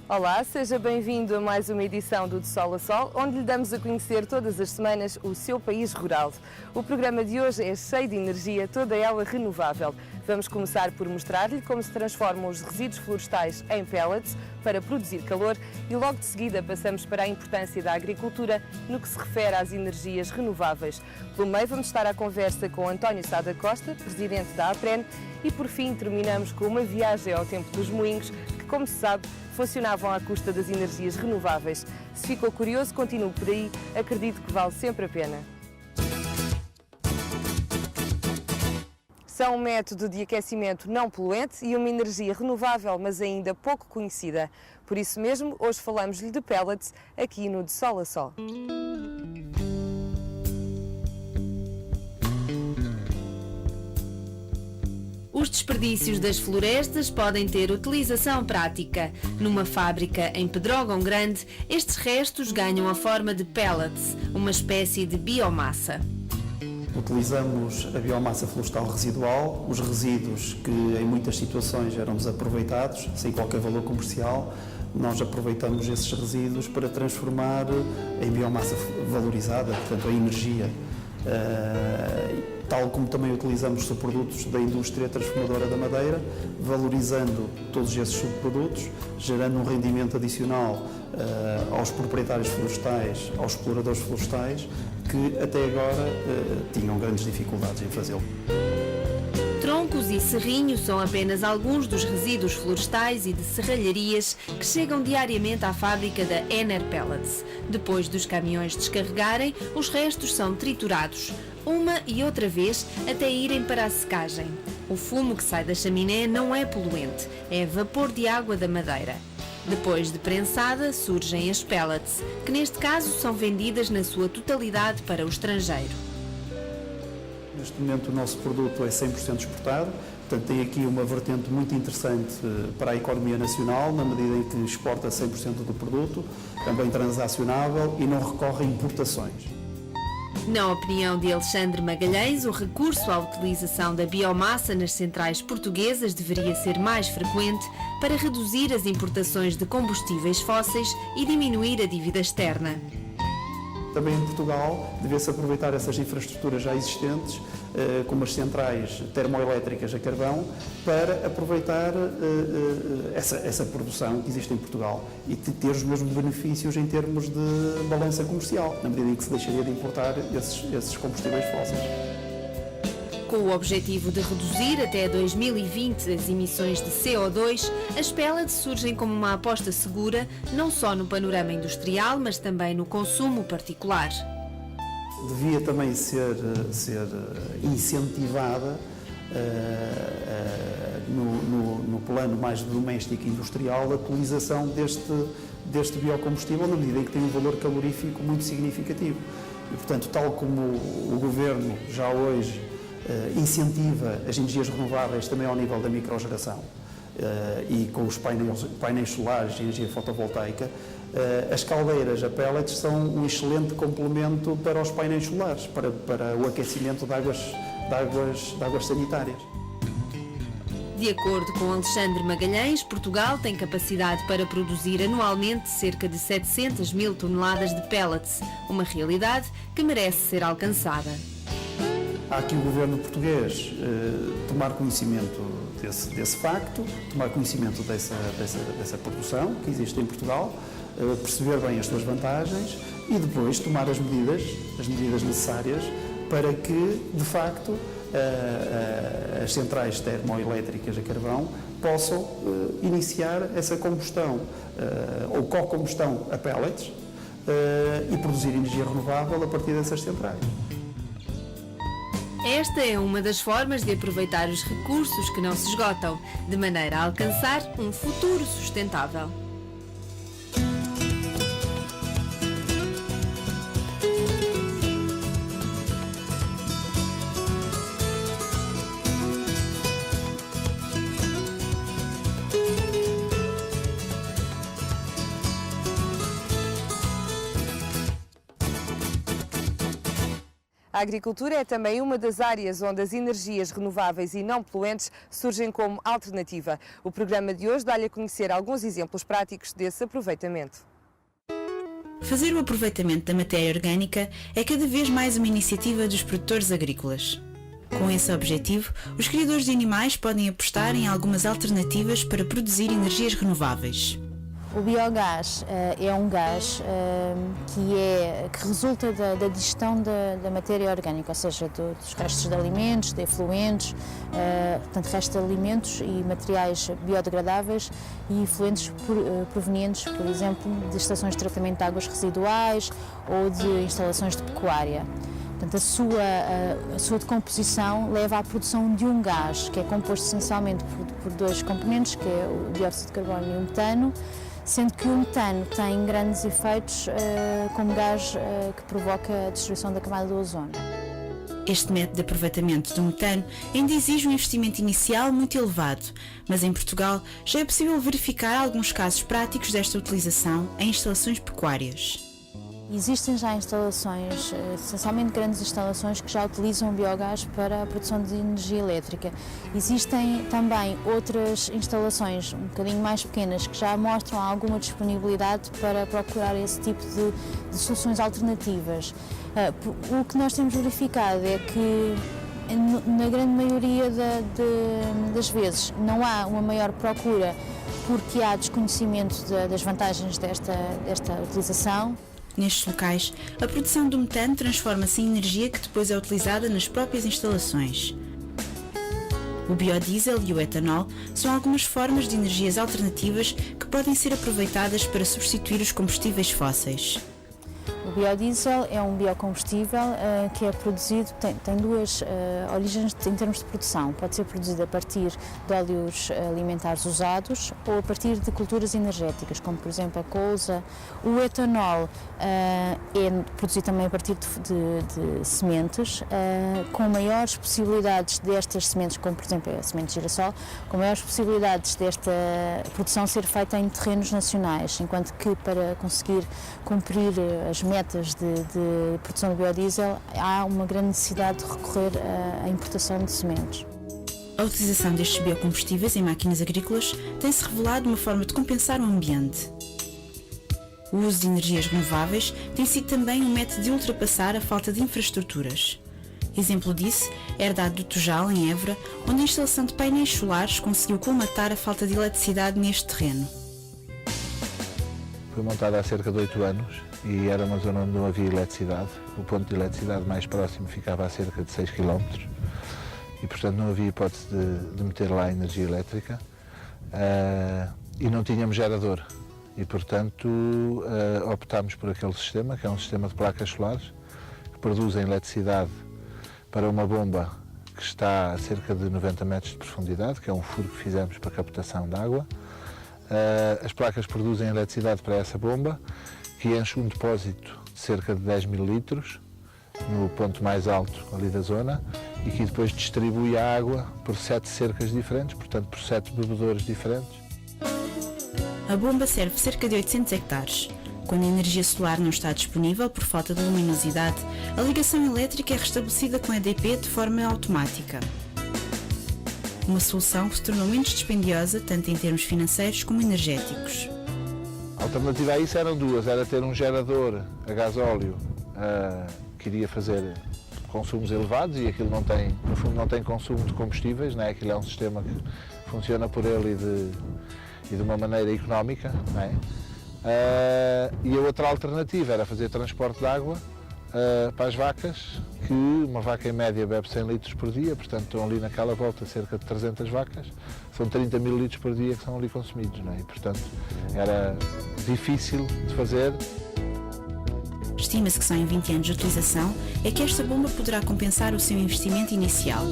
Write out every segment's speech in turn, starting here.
Olá, seja bem-vindo a mais uma edição do De Sol a Sol, onde lhe damos a conhecer todas as semanas o seu país rural. O programa de hoje é cheio de energia, toda ela renovável. Vamos começar por mostrar-lhe como se transformam os resíduos florestais em pellets para produzir calor e logo de seguida passamos para a importância da agricultura no que se refere às energias renováveis. Pelo meio vamos estar à conversa com António Sá da Costa, presidente da APREN, e por fim terminamos com uma viagem ao tempo dos moinhos, que, como se sabe, funcionavam à custa das energias renováveis. Se ficou curioso, continue por aí, acredito que vale sempre a pena. São um método de aquecimento não poluente e uma energia renovável, mas ainda pouco conhecida. Por isso mesmo, hoje falamos-lhe de pellets aqui no De Sol a Sol. Os desperdícios das florestas podem ter utilização prática. Numa fábrica em Pedrógão Grande, estes restos ganham a forma de pellets, uma espécie de biomassa. Utilizamos a biomassa florestal residual, os resíduos que em muitas situações eram desaproveitados, sem qualquer valor comercial. Nós aproveitamos esses resíduos para transformar em biomassa valorizada, portanto, em energia. Tal como também utilizamos subprodutos da indústria transformadora da madeira, valorizando todos esses subprodutos, gerando um rendimento adicional aos proprietários florestais, aos exploradores florestais, que até agora tinham grandes dificuldades em fazê-lo. Troncos e serrinhos são apenas alguns dos resíduos florestais e de serralharias que chegam diariamente à fábrica da Ener Pellets. Depois dos caminhões descarregarem, os restos são triturados, uma e outra vez, até irem para a secagem. O fumo que sai da chaminé não é poluente, é vapor de água da madeira. Depois de prensada, surgem as pellets, que neste caso são vendidas na sua totalidade para o estrangeiro. Neste momento o nosso produto é 100% exportado, portanto tem aqui uma vertente muito interessante para a economia nacional, na medida em que exporta 100% do produto, também transacionável e não recorre a importações. Na opinião de Alexandre Magalhães, o recurso à utilização da biomassa nas centrais portuguesas deveria ser mais frequente para reduzir as importações de combustíveis fósseis e diminuir a dívida externa. Também em Portugal devia-se aproveitar essas infraestruturas já existentes, como as centrais termoelétricas a carvão, para aproveitar essa produção que existe em Portugal e ter os mesmos benefícios em termos de balança comercial, na medida em que se deixaria de importar esses combustíveis fósseis. Com o objetivo de reduzir até 2020 as emissões de CO2, as pellets surgem como uma aposta segura, não só no panorama industrial, mas também no consumo particular. Devia também ser incentivada no plano mais doméstico e industrial a utilização deste biocombustível, na medida em que tem um valor calorífico muito significativo. E, portanto, tal como o Governo já hoje incentiva as energias renováveis também ao nível da microgeração e com os painéis solares e energia fotovoltaica, as caldeiras a pellets são um excelente complemento para os painéis solares, para o aquecimento de águas sanitárias. De acordo com Alexandre Magalhães, Portugal tem capacidade para produzir anualmente cerca de 700 mil toneladas de pellets, uma realidade que merece ser alcançada. Há aqui o governo português tomar conhecimento desse facto, tomar conhecimento dessa produção que existe em Portugal, perceber bem as suas vantagens e depois tomar as medidas necessárias para que, de facto, as centrais termoelétricas a carvão possam iniciar essa combustão ou co-combustão a pellets e produzir energia renovável a partir dessas centrais. Esta é uma das formas de aproveitar os recursos que não se esgotam, de maneira a alcançar um futuro sustentável. A agricultura é também uma das áreas onde as energias renováveis e não poluentes surgem como alternativa. O programa de hoje dá-lhe a conhecer alguns exemplos práticos desse aproveitamento. Fazer o aproveitamento da matéria orgânica é cada vez mais uma iniciativa dos produtores agrícolas. Com esse objetivo, os criadores de animais podem apostar em algumas alternativas para produzir energias renováveis. O biogás é um gás que resulta da digestão da matéria orgânica, ou seja, dos restos de alimentos, de efluentes, portanto, restos de alimentos e materiais biodegradáveis e efluentes provenientes, por exemplo, de estações de tratamento de águas residuais ou de instalações de pecuária. Portanto, a sua decomposição leva à produção de um gás, que é composto essencialmente por dois componentes, que é o dióxido de carbono e o metano, sendo que o metano tem grandes efeitos como gás que provoca a destruição da camada do ozono. Este método de aproveitamento do metano ainda exige um investimento inicial muito elevado, mas em Portugal já é possível verificar alguns casos práticos desta utilização em instalações pecuárias. Existem já instalações, essencialmente grandes instalações, que já utilizam o biogás para a produção de energia elétrica. Existem também outras instalações, um bocadinho mais pequenas, que já mostram alguma disponibilidade para procurar esse tipo de soluções alternativas. O que nós temos verificado é que, na grande maioria das vezes, não há uma maior procura porque há desconhecimento das vantagens desta utilização. Nestes locais, a produção do metano transforma-se em energia que depois é utilizada nas próprias instalações. O biodiesel e o etanol são algumas formas de energias alternativas que podem ser aproveitadas para substituir os combustíveis fósseis. O biodiesel é um biocombustível que é produzido, tem duas origens em termos de produção. Pode ser produzido a partir de óleos alimentares usados ou a partir de culturas energéticas, como por exemplo a colza. O etanol é produzido também a partir de sementes, com maiores possibilidades destas sementes, como por exemplo a semente de girassol, com maiores possibilidades desta produção ser feita em terrenos nacionais, enquanto que para conseguir cumprir as metas de produção de biodiesel, há uma grande necessidade de recorrer à importação de sementes. A utilização destes biocombustíveis em máquinas agrícolas tem-se revelado uma forma de compensar o ambiente. O uso de energias renováveis tem sido também um método de ultrapassar a falta de infraestruturas. Exemplo disso é herdado do Tujal, em Évora, onde a instalação de painéis solares conseguiu colmatar a falta de eletricidade neste terreno. Foi montada há cerca de 8 anos e era uma zona onde não havia eletricidade. O ponto de eletricidade mais próximo ficava a cerca de 6 km e, portanto, não havia hipótese de meter lá energia elétrica e não tínhamos gerador. E, portanto, optámos por aquele sistema, que é um sistema de placas solares, que produzem eletricidade para uma bomba que está a cerca de 90 metros de profundidade, que é um furo que fizemos para captação de água. As placas produzem eletricidade para essa bomba, que enche um depósito de cerca de 10 mil litros, no ponto mais alto ali da zona, e que depois distribui a água por 7 cercas diferentes, portanto por 7 bebedouros diferentes. A bomba serve cerca de 800 hectares. Quando a energia solar não está disponível por falta de luminosidade, a ligação elétrica é restabelecida com a EDP de forma automática. Uma solução que se tornou menos dispendiosa, tanto em termos financeiros como energéticos. A alternativa a isso eram duas, era ter um gerador a gasóleo que iria fazer consumos elevados e aquilo não tem, no fundo não tem consumo de combustíveis, não é? Aquilo é um sistema que funciona por ele e de uma maneira económica, não é? E a outra alternativa era fazer transporte de água para as vacas, que uma vaca em média bebe 100 litros por dia, portanto estão ali naquela volta cerca de 300 vacas, são 30 mil litros por dia que são ali consumidos, não é? E, portanto era difícil de fazer. Estima-se que só em 20 anos de utilização é que esta bomba poderá compensar o seu investimento inicial.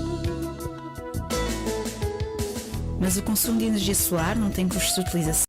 Mas o consumo de energia solar não tem custos de utilização.